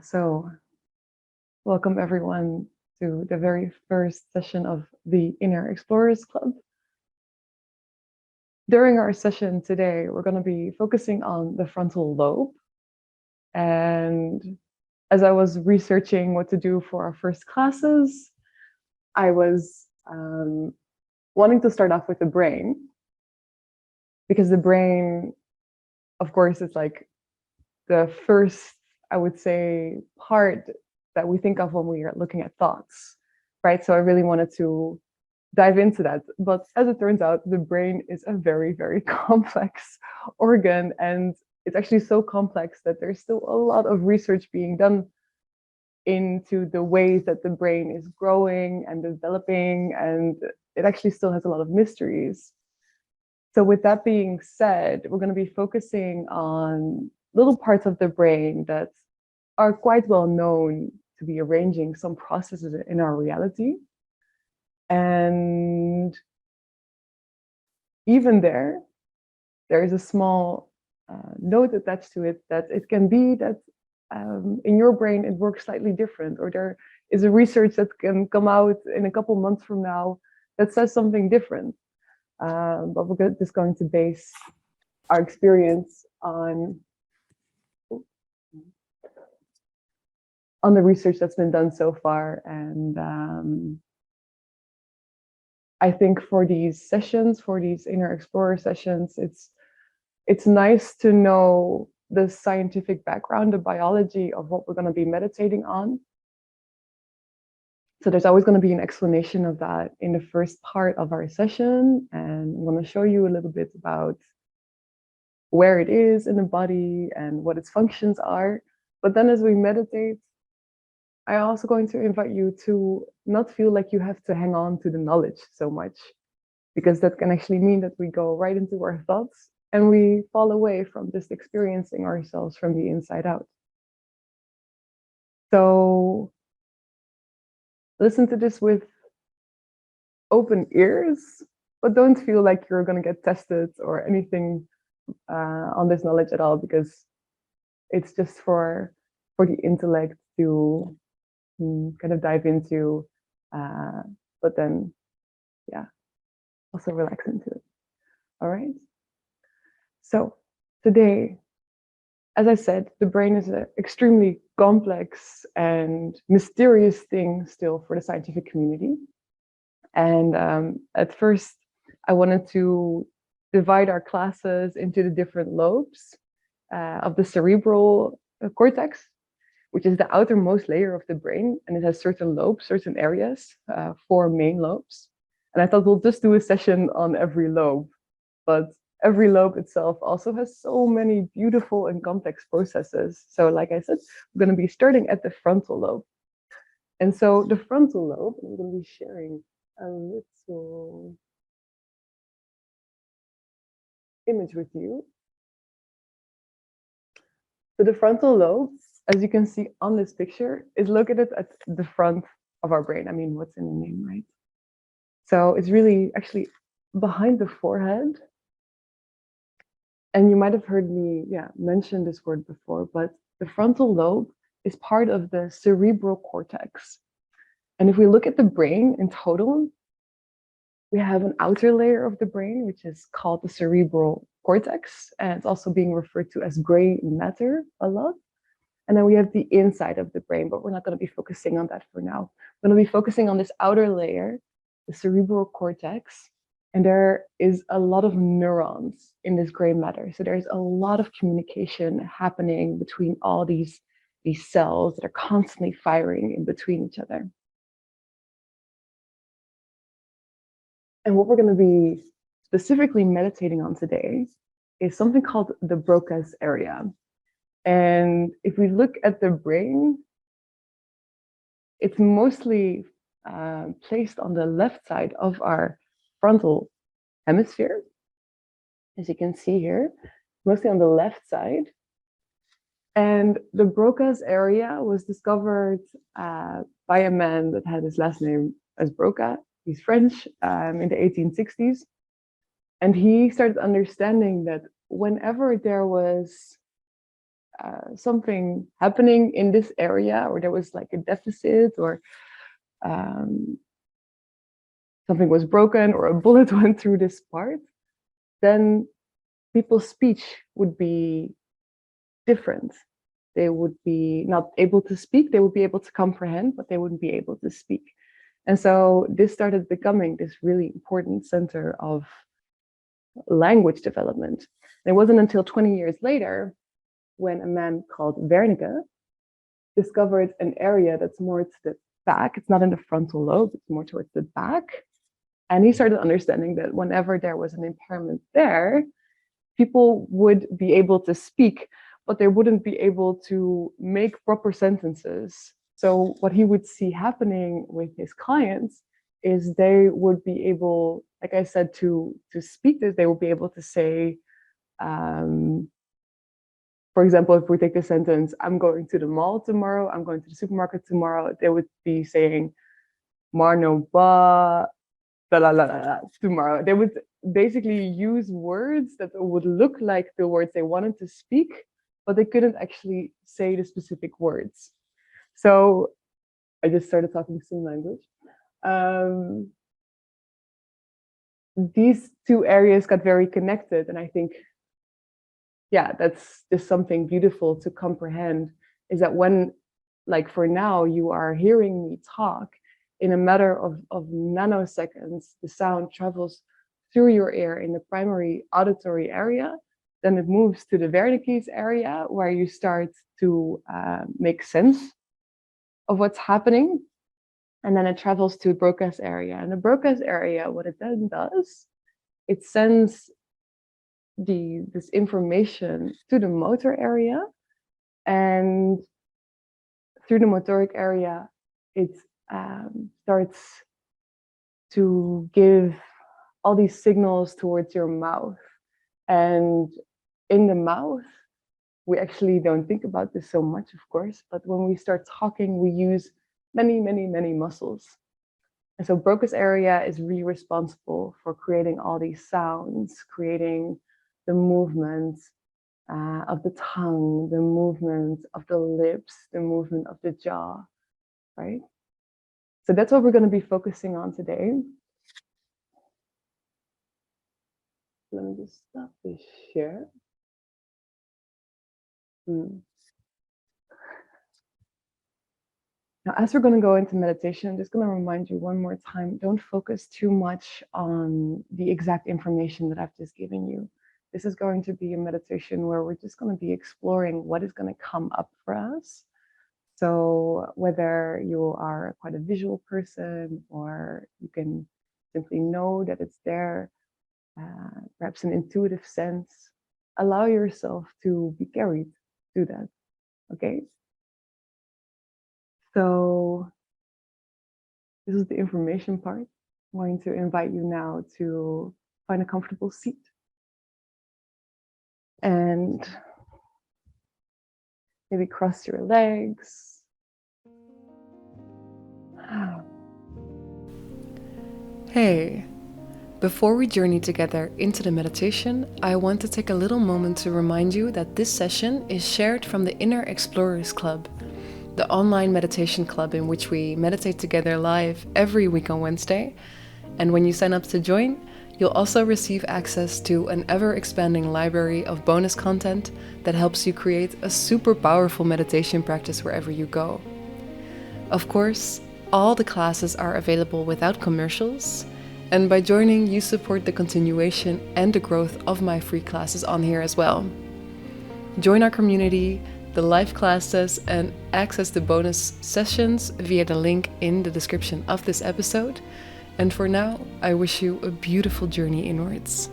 So, welcome everyone to the very first session of the Inner Explorers Club. During our session today, we're going to be focusing on the frontal lobe. And as I was researching what to do for our first classes, I was wanting to start off with the brain, because the brain, of course, is like the first, I would say, part that we think of when we are looking at thoughts, right? So I really wanted to dive into that. But as it turns out, the brain is a very, very complex organ. And it's actually so complex that there's still a lot of research being done into the ways that the brain is growing and developing. And it actually still has a lot of mysteries. So with that being said, we're going to be focusing on little parts of the brain that are quite well known to be arranging some processes in our reality. And even there is a small note attached to it that it can be that in your brain it works slightly different, or there is a research that can come out in a couple months from now that says something different. But we're just going to base our experience on the research that's been done so far. And I think for these sessions, for these Inner Explorer sessions, it's nice to know the scientific background, the biology of what we're going to be meditating on. So there's always going to be an explanation of that in the first part of our session. And I'm going to show you a little bit about where it is in the body and what its functions are. But then as we meditate, I'm also going to invite you to not feel like you have to hang on to the knowledge so much, because that can actually mean that we go right into our thoughts and we fall away from just experiencing ourselves from the inside out. So listen to this with open ears, but don't feel like you're going to get tested or anything on this knowledge at all, because it's just for the intellect to kind of dive into, but then, yeah, also relax into it. All right. So today, as I said, the brain is an extremely complex and mysterious thing still for the scientific community. And at first, I wanted to divide our classes into the different lobes of the cerebral cortex, which is the outermost layer of the brain. And it has certain lobes, certain areas, 4 main lobes. And I thought we'll just do a session on every lobe. But every lobe itself also has so many beautiful and complex processes. So like I said, we're going to be starting at the frontal lobe. And so the frontal lobe, I'm going to be sharing a little image with you. So the frontal lobe, as you can see on this picture, is located at the front of our brain. I mean, what's in the name, right? So it's really actually behind the forehead. And you might have heard me, mention this word before, but the frontal lobe is part of the cerebral cortex. And if we look at the brain in total, we have an outer layer of the brain, which is called the cerebral cortex, and it's also being referred to as gray matter a lot. And then we have the inside of the brain, but we're not going to be focusing on that for now. We're going to be focusing on this outer layer, the cerebral cortex. And there is a lot of neurons in this gray matter. So there's a lot of communication happening between all these cells that are constantly firing in between each other. And what we're going to be specifically meditating on today is something called the Broca's area. And if we look at the brain, it's mostly placed on the left side of our frontal hemisphere. As you can see here, mostly on the left side. And the Broca's area was discovered by a man that had his last name as Broca. He's French in the 1860s. And he started understanding that whenever there was something happening in this area, or there was like a deficit, or um, something was broken, or a bullet went through this part, then people's speech would be different. They would be not able to speak, they would be able to comprehend, but they wouldn't be able to speak. And so this started becoming this really important center of language development. And it wasn't until 20 years later when a man called Wernicke discovered an area that's more to the back. It's not in the frontal lobe, it's more towards the back. And he started understanding that whenever there was an impairment there, people would be able to speak, but they wouldn't be able to make proper sentences. So what he would see happening with his clients is they would be able, like I said, to speak this, they would be able to say, for example, if we take the sentence, I'm going to the mall tomorrow, I'm going to the supermarket tomorrow, they would be saying, Marno ba, la la la tomorrow. They would basically use words that would look like the words they wanted to speak, but they couldn't actually say the specific words. So I just started talking sign language. These two areas got very connected, and I think, yeah, that's just something beautiful to comprehend, is that when, like for now, you are hearing me talk, in a matter of nanoseconds, the sound travels through your ear in the primary auditory area, then it moves to the Wernicke's area, where you start to make sense of what's happening, and then it travels to Broca's area. And the Broca's area, what it then does, it sends this information to the motor area, and through the motoric area, it starts to give all these signals towards your mouth. And in the mouth, we actually don't think about this so much, of course, but when we start talking, we use many, many, many muscles. And so Broca's area is really responsible for creating all these sounds, creating the movements of the tongue, the movement of the lips, the movement of the jaw, right? So that's what we're going to be focusing on today. Let me just stop this share. Now, as we're going to go into meditation, I'm just going to remind you one more time, don't focus too much on the exact information that I've just given you. This is going to be a meditation where we're just going to be exploring what is going to come up for us. So whether you are quite a visual person, or you can simply know that it's there, perhaps an intuitive sense, allow yourself to be carried through that, okay? So this is the information part. I'm going to invite you now to find a comfortable seat. And maybe cross your legs. Hey, before we journey together into the meditation, I want to take a little moment to remind you that this session is shared from the Inner Explorers Club, the online meditation club in which we meditate together live every week on Wednesday. And when you sign up to join, you'll also receive access to an ever-expanding library of bonus content that helps you create a super powerful meditation practice wherever you go. Of course, all the classes are available without commercials, and by joining, you support the continuation and the growth of my free classes on here as well. Join our community, the live classes, and access the bonus sessions via the link in the description of this episode. And for now, I wish you a beautiful journey inwards.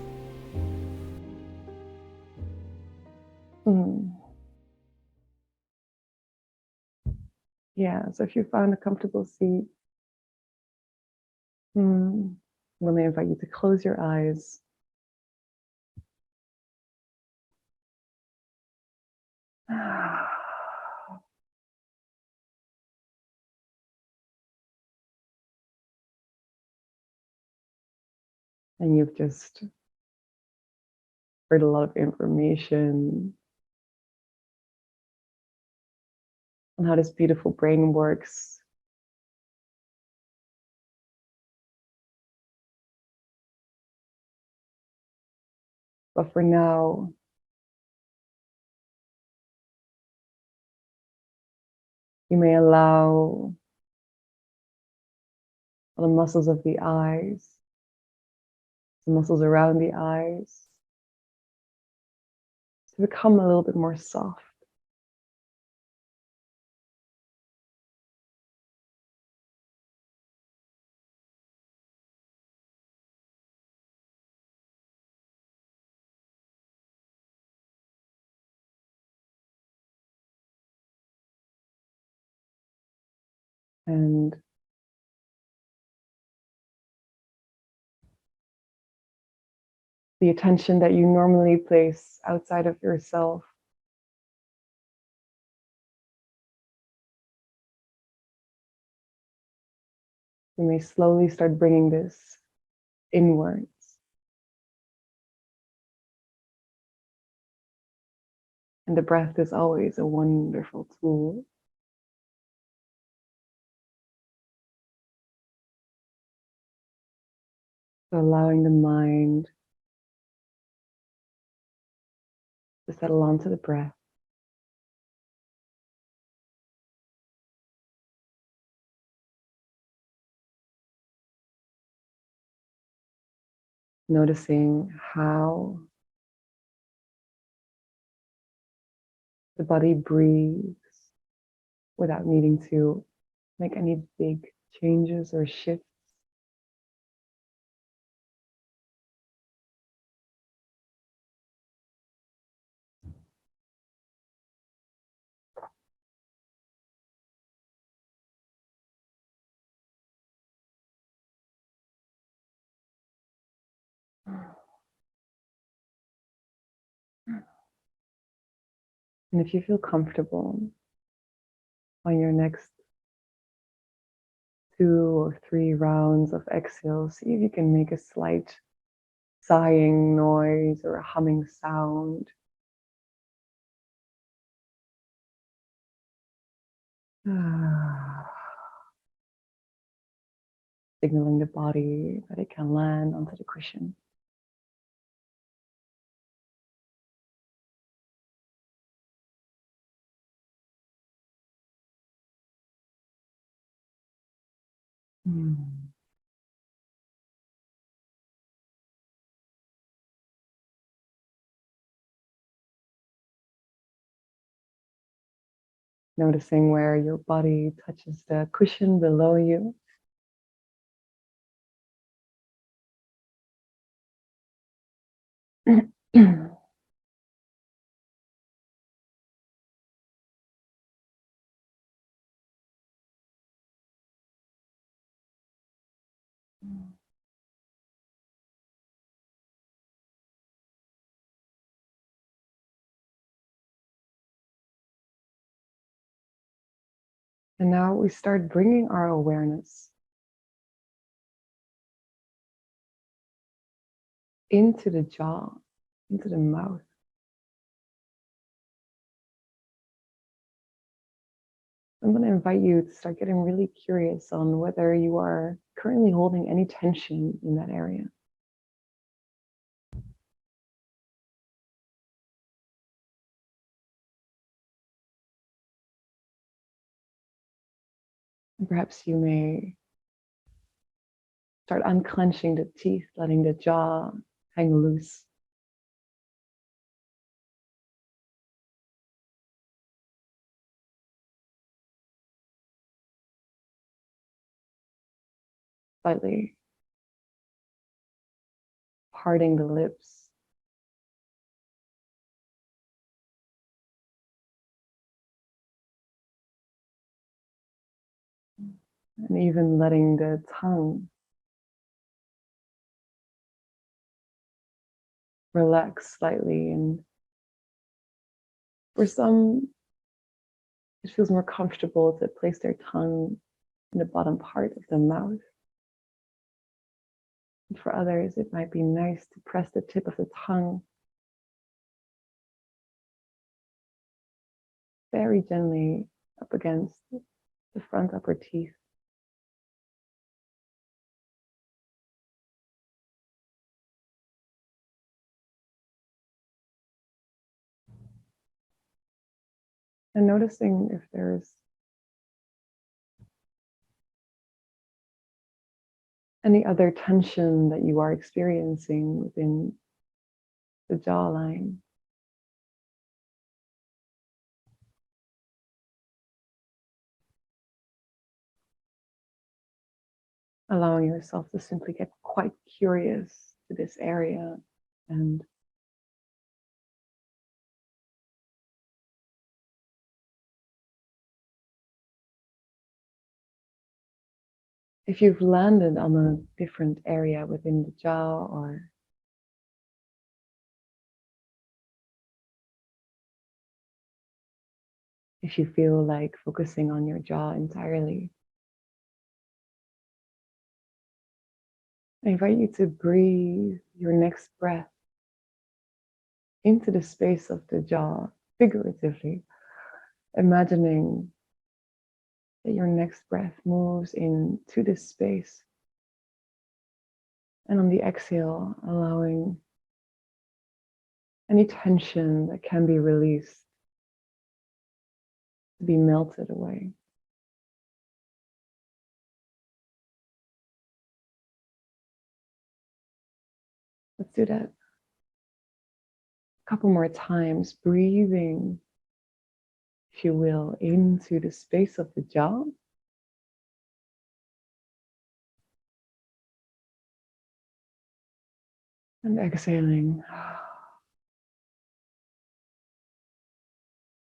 Yeah, so if you found a comfortable seat, I'm going to invite you to close your eyes. And you've just heard a lot of information on how this beautiful brain works. But for now, you may allow the muscles of the eyes, the muscles around the eyes, to become a little bit more soft. And the attention that you normally place outside of yourself, you may slowly start bringing this inwards. And the breath is always a wonderful tool. So allowing the mind to settle onto the breath. Noticing how the body breathes without needing to make any big changes or shifts. And if you feel comfortable on your next 2 or 3 rounds of exhale, see if you can make a slight sighing noise or a humming sound. Signaling the body that it can land onto the cushion. Noticing where your body touches the cushion below you. And now we start bringing our awareness into the jaw, into the mouth. I'm going to invite you to start getting really curious on whether you are currently holding any tension in that area. And perhaps you may start unclenching the teeth, letting the jaw hang loose. Slightly parting the lips. And even letting the tongue relax slightly. And for some, it feels more comfortable to place their tongue in the bottom part of the mouth. And for others, it might be nice to press the tip of the tongue very gently up against the front upper teeth. And noticing if there's any other tension that you are experiencing within the jawline. Allowing yourself to simply get quite curious to this area, and if you've landed on a different area within the jaw, or if you feel like focusing on your jaw entirely, I invite you to breathe your next breath into the space of the jaw, figuratively, imagining that your next breath moves into this space. And on the exhale, allowing any tension that can be released to be melted away. Let's do that a couple more times, breathing, if you will, into the space of the jaw. And exhaling,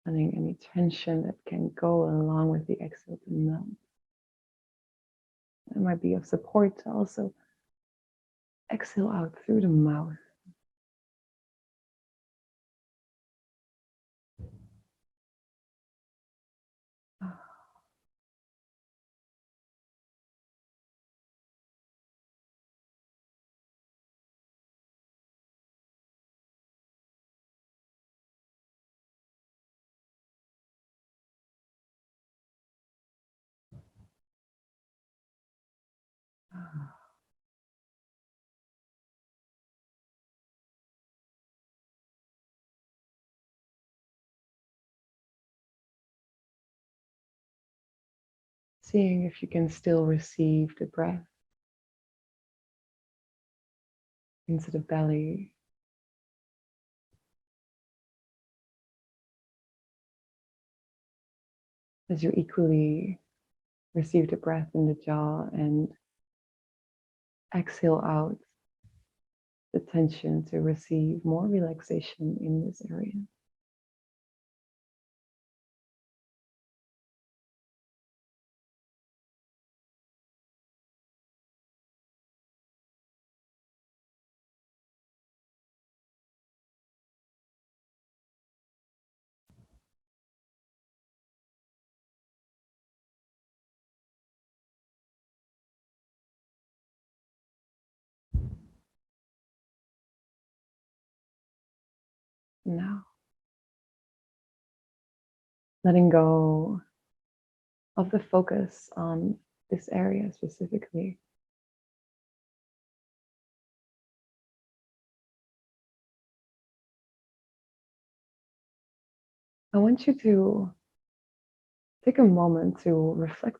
letting any tension that can go along with the exhale to melt. It might be of support to also exhale out through the mouth. Seeing if you can still receive the breath into the belly. As you equally receive the breath in the jaw and exhale out the tension to receive more relaxation in this area. Now, letting go of the focus on this area specifically. I want you to take a moment to reflect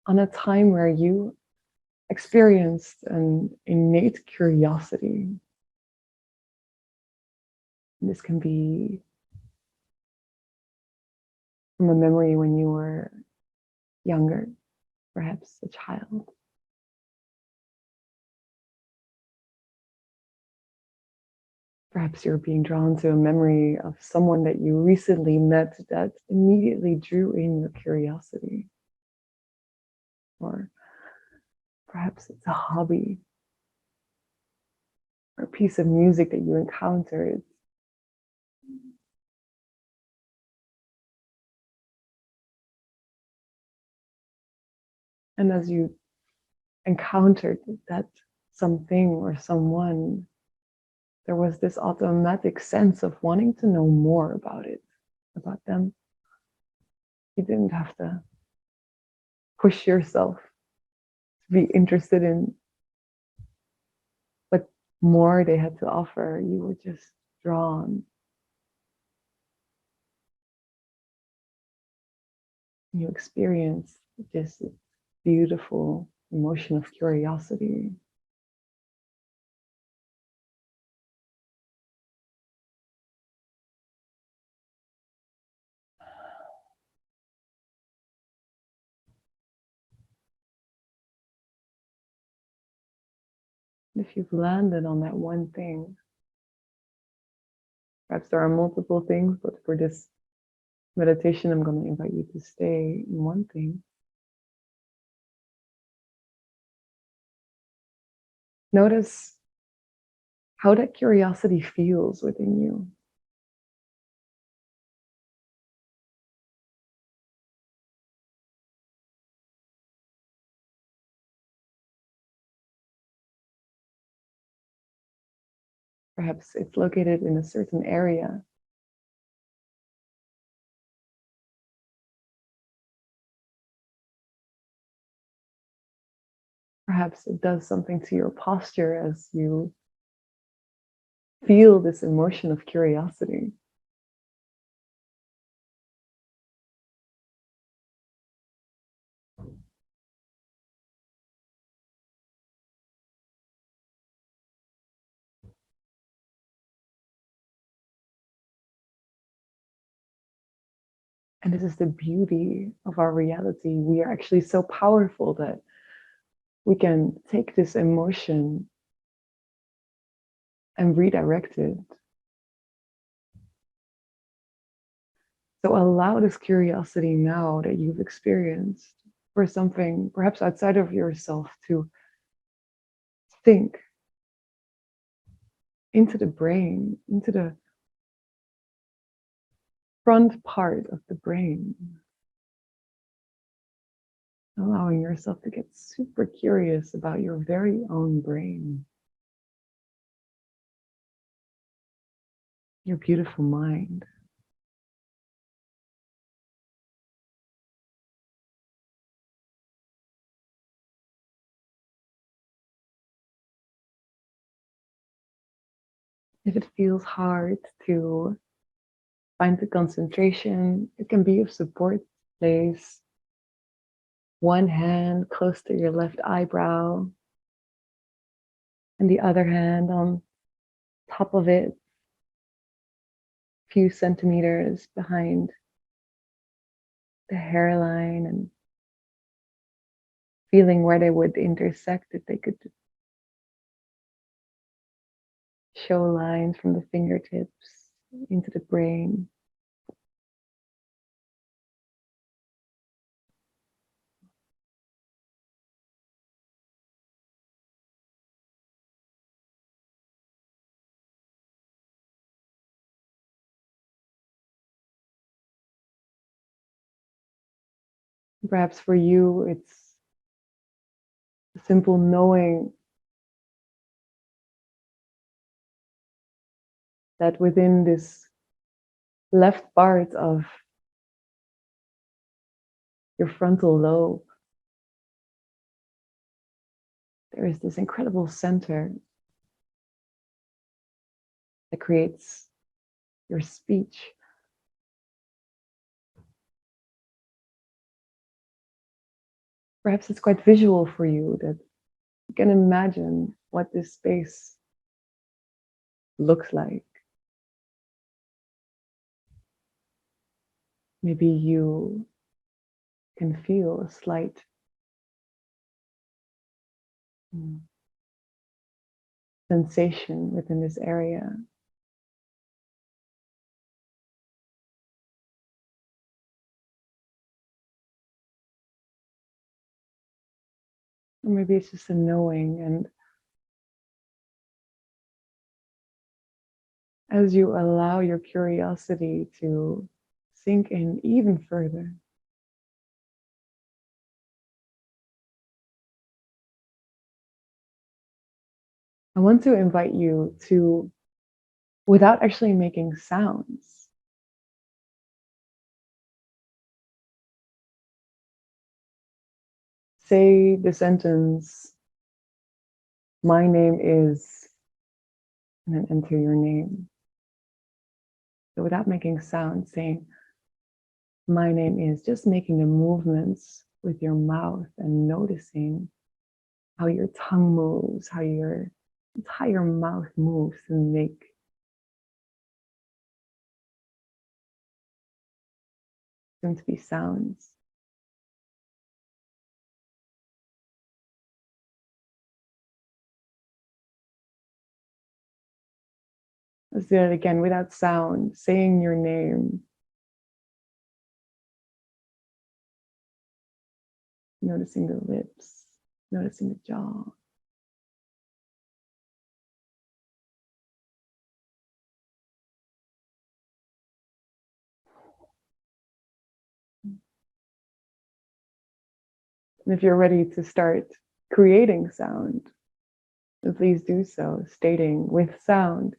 on a time where you experienced an innate curiosity. This can be from a memory when you were younger, perhaps a child. Perhaps you're being drawn to a memory of someone that you recently met that immediately drew in your curiosity. Or perhaps it's a hobby or a piece of music that you encountered. And as you encountered that something or someone, there was this automatic sense of wanting to know more about it, about them. You didn't have to push yourself to be interested in what more they had to offer. You were just drawn. You experienced this beautiful emotion of curiosity. If you've landed on that one thing, perhaps there are multiple things, but for this meditation, I'm going to invite you to stay in one thing. Notice how that curiosity feels within you. Perhaps it's located in a certain area. Perhaps it does something to your posture as you feel this emotion of curiosity. And this is the beauty of our reality. We are actually so powerful that we can take this emotion and redirect it. So allow this curiosity now that you've experienced for something perhaps outside of yourself to think into the brain, into the front part of the brain. Allowing yourself to get super curious about your very own brain, your beautiful mind. If it feels hard to find the concentration, it can be of support. Place one hand close to your left eyebrow and the other hand on top of it, a few centimeters behind the hairline, and feeling where they would intersect, if they could show lines from the fingertips into the brain. Perhaps for you, it's a simple knowing that within this left part of your frontal lobe, there is this incredible center that creates your speech. Perhaps it's quite visual for you, that you can imagine what this space looks like. Maybe you can feel a slight sensation within this area. Or maybe it's just a knowing, and as you allow your curiosity to sink in even further, I want to invite you to without actually making sounds. Say the sentence, my name is, and then enter your name. So without making sound, saying, my name is, just making the movements with your mouth and noticing how your tongue moves, how your entire mouth moves to make them to be sounds. Let's do it again without sound, saying your name, noticing the lips, noticing the jaw. And if you're ready to start creating sound, then please do so, stating with sound,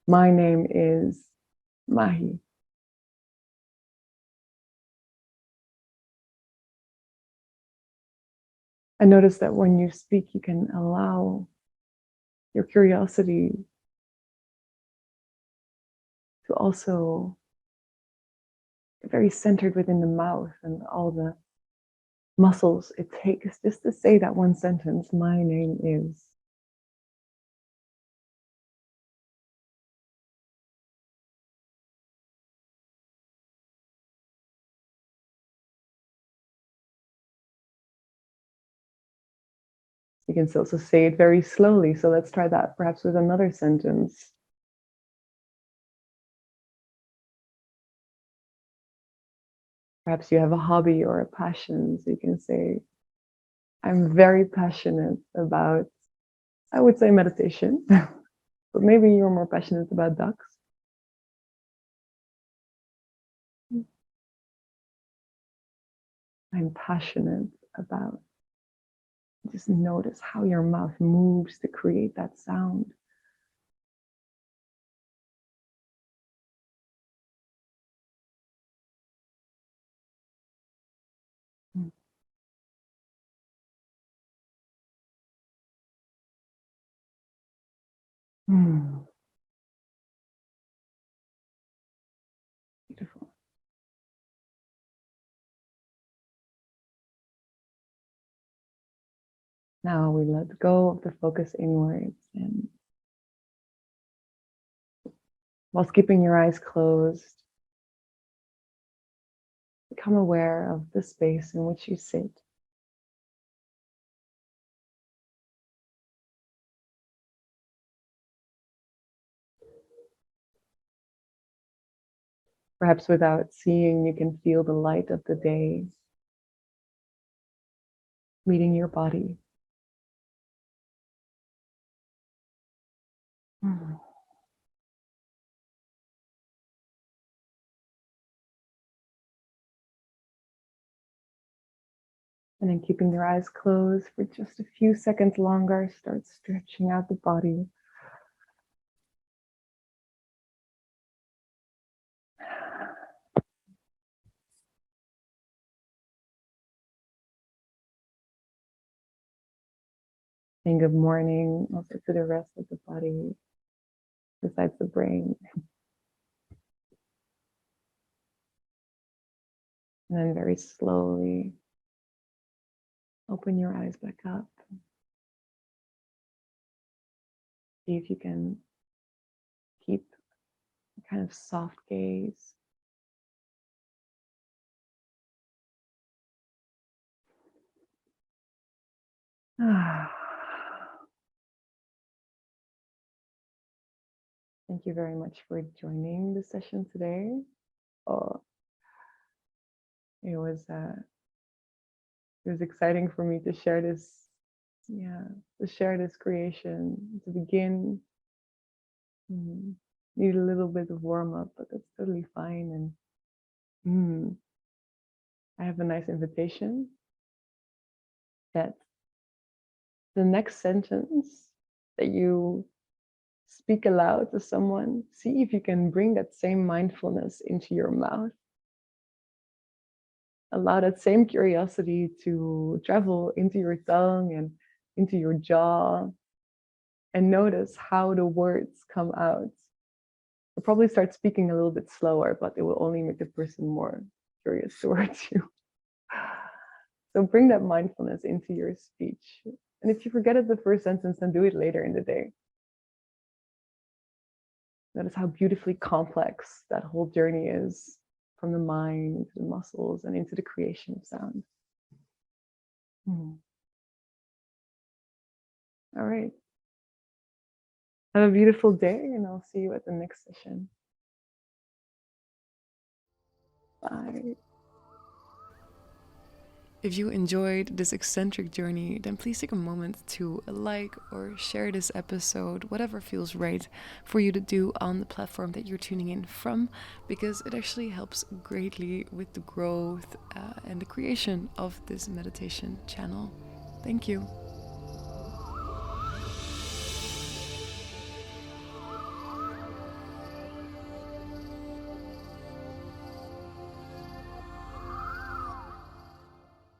my name is Mahi. And notice that when you speak, you can allow your curiosity to also get very centered within the mouth and all the muscles it takes just to say that one sentence, my name is. You can also say it very slowly. So let's try that perhaps with another sentence. Perhaps you have a hobby or a passion. So you can say, I'm very passionate about, I would say meditation, but maybe you're more passionate about ducks. I'm passionate about, just notice how your mouth moves to create that sound. Mm, beautiful. Now we let go of the focus inwards, and whilst keeping your eyes closed, become aware of the space in which you sit. Perhaps without seeing, you can feel the light of the day meeting your body. Mm. And then keeping your eyes closed for just a few seconds longer, start stretching out the body. And good morning also to the rest of the body besides the brain. And then very slowly open your eyes back up. See if you can keep a kind of soft gaze. Thank you very much for joining the session today. Oh, it was exciting for me to share this, to share this creation. To begin, need a little bit of warm up, but that's totally fine. And I have a nice invitation that the next sentence that you speak aloud to someone, see if you can bring that same mindfulness into your mouth. Allow that same curiosity to travel into your tongue and into your jaw, and notice how the words come out. You'll probably start speaking a little bit slower, but it will only make the person more curious towards you. So bring that mindfulness into your speech. And if you forget it the first sentence, then do it later in the day. Notice how beautifully complex that whole journey is, from the mind to the muscles and into the creation of sound. All right. Have a beautiful day, and I'll see you at the next session. Bye. If you enjoyed this eccentric journey, then please take a moment to like or share this episode, whatever feels right for you to do on the platform that you're tuning in from, because it actually helps greatly with the growth and the creation of this meditation channel. Thank you.